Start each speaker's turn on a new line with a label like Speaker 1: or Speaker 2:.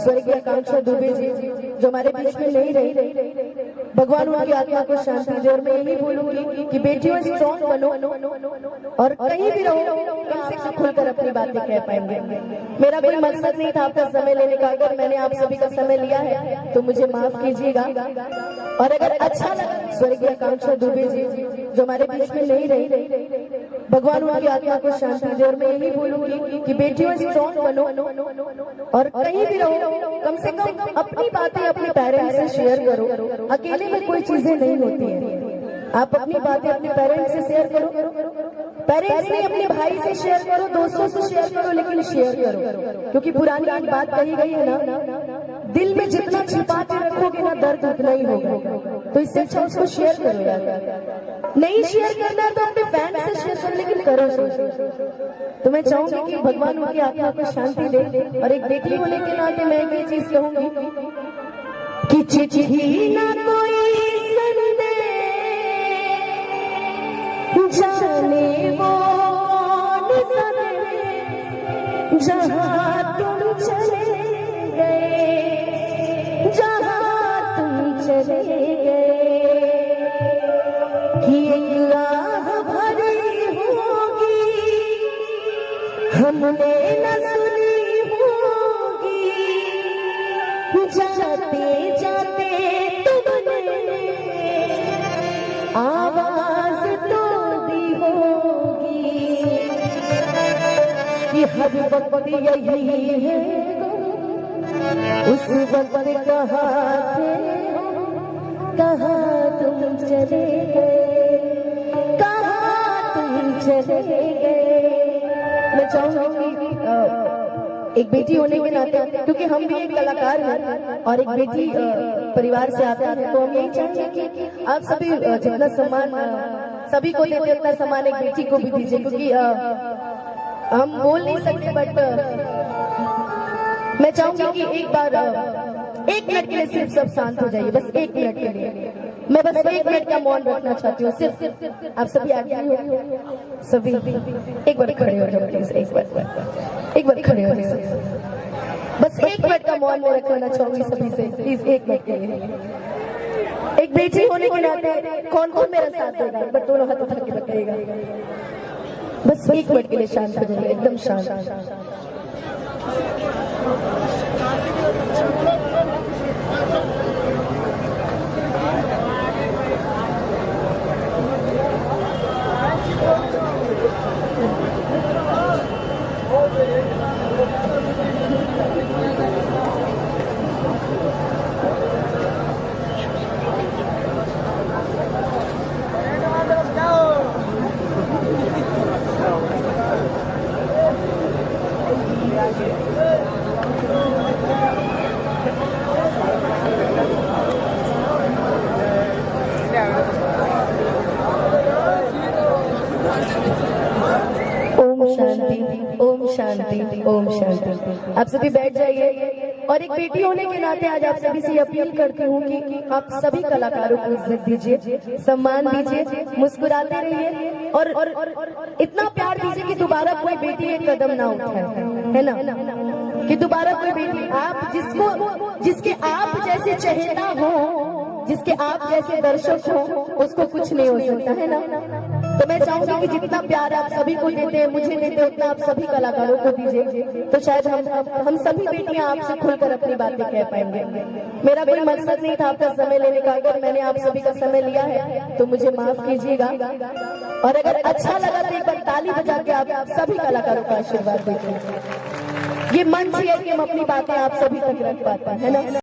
Speaker 1: स्वर्गीय आकांक्षा दुबे जी जो हमारे बीच में नहीं रही, भगवान उनकी आत्मा को शांति दे। और मैं यही बोलूंगी कि बेटियों स्ट्रॉन्ग बनो और कहीं भी रहो कम से कम खुलकर अपनी बातें कह पाएंगे। मेरा कोई मकसद नहीं था आपका समय लेने का, अगर मैंने आप सभी का समय लिया है तो मुझे माफ कीजिएगा। और अगर अच्छा लगा, स्वर्गीय आकांक्षा दुबे जी जो हमारे बीच में नहीं रही, भगवान उनकी आत्मा को शांति दे। और मैं यही बोलूंगी कि बेटियों स्ट्रॉन्ग बनो और कहीं भी रहो कम से कम अपनी बातें अपने पेरेंट्स से शेयर करो। अकेले में कोई चीजें नहीं होती है, आप अपनी बातें अपने पेरेंट्स से शेयर करो, पेरेंट्स नहीं अपने भाई से शेयर करो, दोस्तों से शेयर करो, लेकिन शेयर करो। क्योंकि पुरानी एक बात कही गई है ना, दिल में जितना छिपा के रखोगे ना दर्द उतना ही होगा। तो इससे अच्छा उसको शेयर करो यार। नहीं शेयर करना तो अपने फैन से शेयर करो, लेकिन करो। तो मैं चाहूंगी कि भगवान उनकी आत्मा को शांति दे। और एक बेटी होने के नाते मैं ये चीज कहूंगी कि चिट्ठी ना कोई संदेश जाने वो कौन सने, जहां तुम चले गए, जहां तुम चले गए, कि एक राह भरी होगी हमने न सुनी होगी, जाते जाते तुमने आवाज तो दी होगी, कि हर वक्त यही है उस वक्त कहाँ थे, कहाँ तुम चले गए, कहाँ तुम चले गए। मैं चाहूंगी एक बेटी होने के नाते, क्योंकि हम भी एक कलाकार हैं और एक बेटी परिवार से आते हैं, तो हम यही चाहेंगे कि आप सभी जितना सम्मान सभी को देते उतना सम्मान एक बेटी को भी दीजिए। क्योंकि हम बोल नहीं सकते, बट मैं चाहूंगी कि एक बार 1 मिनट के लिए सिर्फ सब शांत हो जाइए, बस 1 मिनट के लिए। मैं बस 1 मिनट का मौन रखना चाहती हूँ। सिर्फ आप सभी आगे हो, सभी एक बार खड़े हो जाओ प्लीज, एक बार खड़े हो जाओ। बस 1 मिनट का मौन में रखना चाहूंगी सभी से, प्लीज 1 मिनट के लिए। एक बेटी होने के नाते कौन कौन मेरा साथ देगा, बट दोनों हाथ उठा के बताइएगा। बस 1 मिनट के लिए शांत हो जाइए, एकदम शांत। ओम शांति, ओम शांति। आप सभी बैठ जाइए। और एक बेटी होने के नाते आज आप सभी से अपील करती हूँ कि आप सभी कलाकारों को इज्जत दीजिए, सम्मान दीजिए, मुस्कुराते रहिए और इतना प्यार दीजिए कि दोबारा कोई बेटी एक कदम ना उठाए, है ना, कि दोबारा कोई बेटी आप जिसके आप जैसे चहेता हो, जिसके आप जैसे दर्शक हो, उसको कुछ नहीं हो सकता, है ना। तो मैं चाहूंगी कि जितना प्यार आप सभी को देते हैं, मुझे देते हैं, उतना आप सभी कलाकारों को दीजिए। तो शायद हम सभी बेटियां आपसे खुलकर अपनी बातें कह पाएंगे। मेरा कोई मकसद नहीं था आपका समय लेने का, अगर मैंने आप सभी का समय लिया है तो मुझे माफ कीजिएगा। और अगर अच्छा लगा तो एक बार ताली बजा के आप सभी कलाकारों का आशीर्वाद दीजिए। ये मंच है कि हम अपनी बातें आप सभी तक रख पाते हैं, है ना।